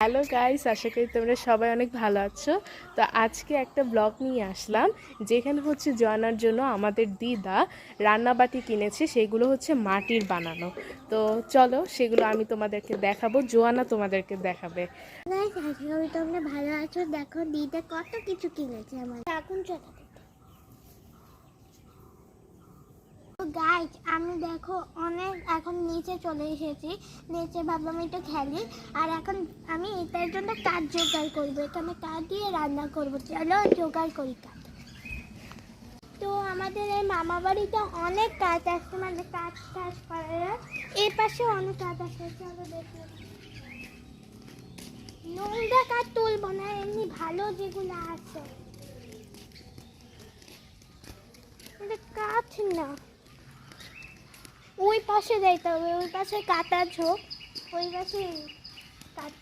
Hello guys, আশা করি তোমরা সবাই অনেক ভালো আছো। তো আজকে একটা ব্লগ নিয়ে আসলাম, যেখানে হচ্ছে জয়নার জন্য আমাদের দিদা রান্নাবাটি কিনেছে। সেগুলো হচ্ছে মাটির বানানো। তো চলো সেগুলো আমি তোমাদেরকে দেখাবো, জোয়ানা তোমাদেরকে দেখাবে। তোমরা ভালো আছো? দেখো দিদা কত কিছু কিনেছে আমার। এখন গাইজ আমি দেখো এখন নিচে চলে এসেছি। নিচে ভাবলাম একটু খেলি, আর এখন আমি এটার জন্য কাঠ জোগাড় করবো। এখানে কাঠ দিয়ে রান্না করবো। চলো জোগাড় করি কাঠ। তো আমাদের এই মামা বাড়িতে অনেক কাঠ আসছে, মানে কাঠ টাঠ করার। এই পাশে অনেক কাঠ আসছে, চলো দেখি। নোংরা কাঠ তুলবো না, এমনি ভালো যেগুলো আছে। কাঠ না, ওই পাশে যাইতে হবে। ওই পাশে কাটা ঝোপ, ওই পাশে কাট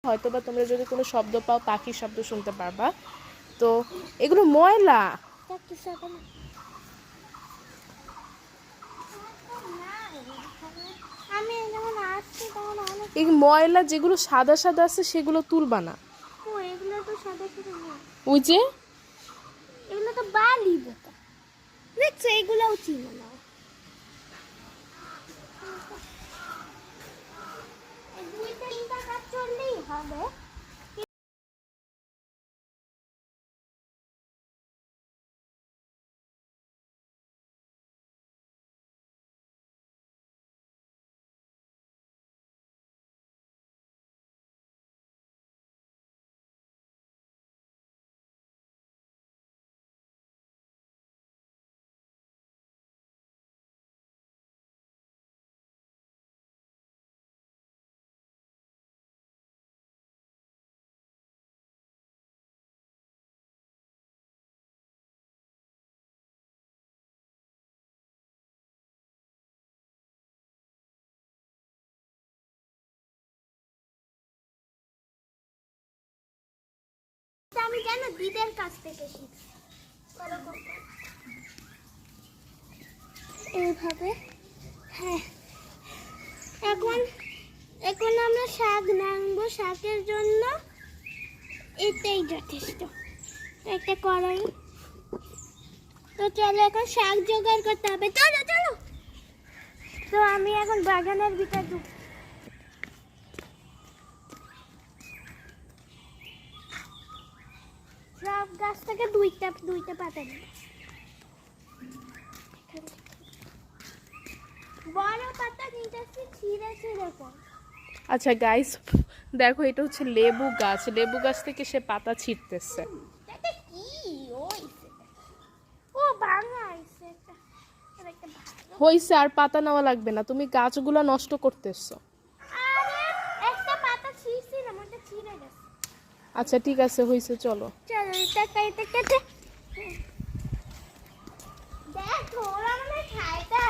হয়তো বা তোমরা যদি কোনো শব্দ পাও, পাখির শব্দ শুনতে পারবা। তো এগুলো ময়লা। আমি যখন আসছি তখন অনেক এই ময়লা যেগুলো সাদা সাদা আছে সেগুলো তুলবা না। এগুলো তো সাদা সাদা না, ওই যে এগুলো তো বালি বোকা। দেখছো, এগুলোও চিনো না। দুই তিনটা কাজ চললেই হবে। আমি জানো দিদের কাছ থেকে শিখছি এইভাবে। হ্যাঁ, এখন এখন আমরা শাক রাঁধবো। শাকের জন্য এটাই যথেষ্ট, একটা কড়াই। তো চলো এখন শাক জোগাড় করতে হবে। চলো চলো। তো আমি এখন বাগানের ভিতর ঢুক। সব গাছ থেকে দুইটা দুইটা পাতা দিই। বড় পাতা নিতেছি, ছিঁড়ে ছিঁড়ে কর। আচ্ছা গাইস, দেখো এটা হচ্ছে লেবু গাছ। লেবু গাছ থেকে সে পাতা ছিঁড়তেছে। এটা কি হইছে? ও ভাঙা হইছে এটা। একটা ভালো। হইছে, আর পাতা নেওয়া লাগবে না, তুমি গাছগুলো নষ্ট করতেছো। আরে একটা পাতা ছিঁড়ছি না, মনটা ছিঁড়ে গেছে। আচ্ছা ঠিক আছে, হইছে, চলো। চলো এটা কেটে। দেখো ওরা মানে খাইতা।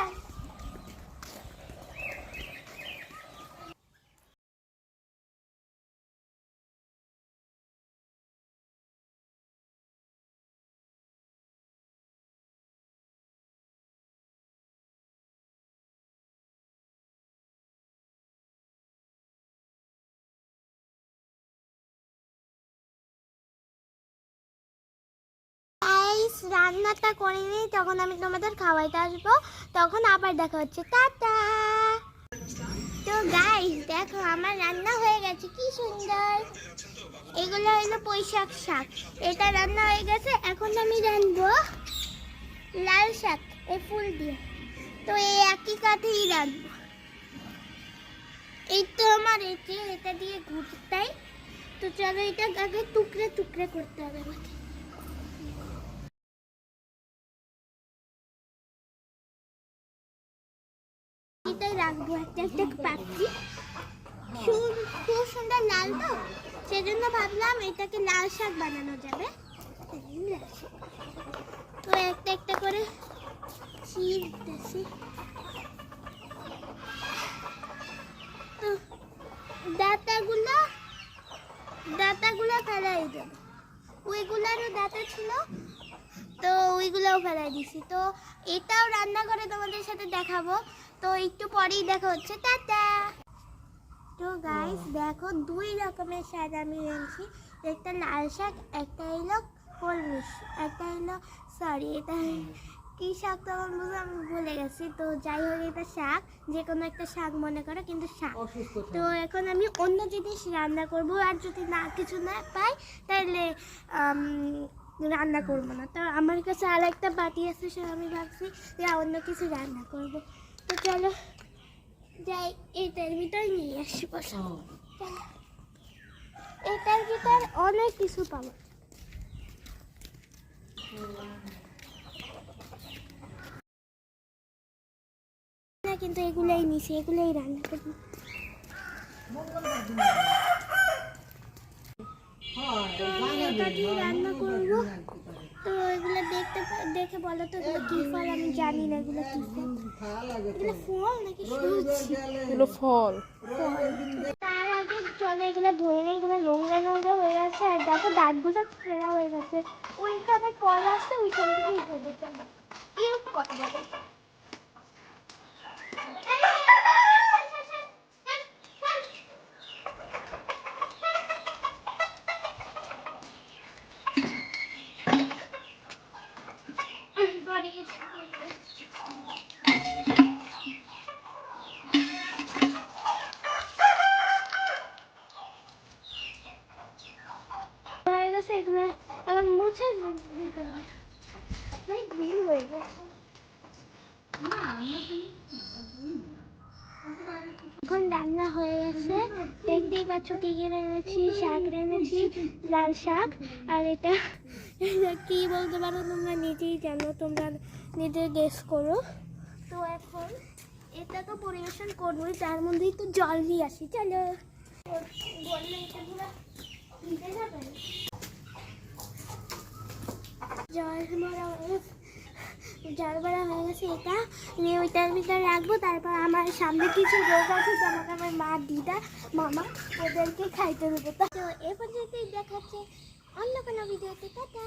রান্নাটা করিনি, তখন আমি তোমাদের খাওয়াইতে আসবো। তখন আবার দেখা হচ্ছে, টাটা। তো গাইস দেখো আমার রান্না হয়ে গেছে, কি সুন্দর। এগুলো হলো পুঁইশাক শাক, এটা রান্না হয়ে গেছে। এখন আমি রাঁধবো লাল শাক এই ফুল দিয়ে। তো এই একই কাঠেই রাঁধবো। এই তো আমার এটা দিয়ে ঘুরতাই। তো চলো এটা আগে টুকরে টুকরে করতে হবে আমাকে। এটাই রাখবো একটা একটা পাত্রি। খুব সুন্দর লাল তো, সেজন্য ভাবলাম এটাকে লাল শাক বানানো যাবে। তো একটা একটা করে ছিঁড়তেছি। তো ডাটাগুলো ফেলাই দেবো। ওইগুলারও ডাটা ছিল, তো ওইগুলোও ফেলাই দিছি। তো এটাও রান্না করে তোমাদের সাথে দেখাবো। তো একটু পরেই দেখা হচ্ছে, টাটা। তো গাইস দেখো, 2 রকমের শাক আমি এনেছি। একটা লাল শাক, একটা হলো কলমি, একটা হলো সরি এটা কি শাক তো আমি ভুলে গেছি। তো যাই হোক, এটা শাক, যে কোনো একটা শাক মনে করো, কিন্তু শাক। তো এখন আমি অন্য জিনিস রান্না করব, আর যদি না কিছু না পাই তাহলে রান্না করব না। তো আমার কাছে আর একটা বাটি আছে, সে আমি ভাবছি যে অন্য কিছু রান্না করব। তো চলো যাই, এটার ভিতর নিয়ে আসি বসো। এটার ভিতর অনেক কিছু পাবো। না, কিন্তু এগুলাই নিছি, এগুলাই রান্না করবো। তো আমি এটা দিয়ে রান্না করবো। তো এগুলো দেখে বলো তো এগুলো কি ফল? আমি জানি না এগুলো কি ফল। এগুলো ফল নাকি সবজি? এগুলো ফল। তার আগে চলে এগুলো ধরে নেই, এগুলো নোংরা নোংরা হয়ে গেছে। আর দেখো দাঁতগুলো ফেরা হয়ে গেছে। ওইখানে কল আসছে, ওইখান থেকেই ধরে চলো এরকম কথা বলে। হয়ে গেছে, এগুলো এখন মুছে দিতে হবে। গ্রিল হয়ে গেছে। এখন রান্না হয়ে গেছে, দেখতেই পাচ্ছ কি কি এনেছি। শাক এনেছি, লাল শাক। আর এটা কি বলতে পারো তোমরা নিজেই জানো, তোমরা নিজে গেস করো। তো এখন এটা তো পরিবেশন করবোই, তার মধ্যেই তো জল দিয়ে আসি। চলো বললে এটা পুরো ভিজে যাবে। জল ভরা হয়ে গেছে, এটা নিয়ে ওইটার ভিতরে রাখবো। তারপর আমার সামনে কিছু লোক আছে, যেমন আমার মা, দিদা, মামা, ওদেরকে খাইতে দেবো। তো এ পর্যন্তই দেখাচ্ছে অন্য কোনো ভিডিওতে। টাটা।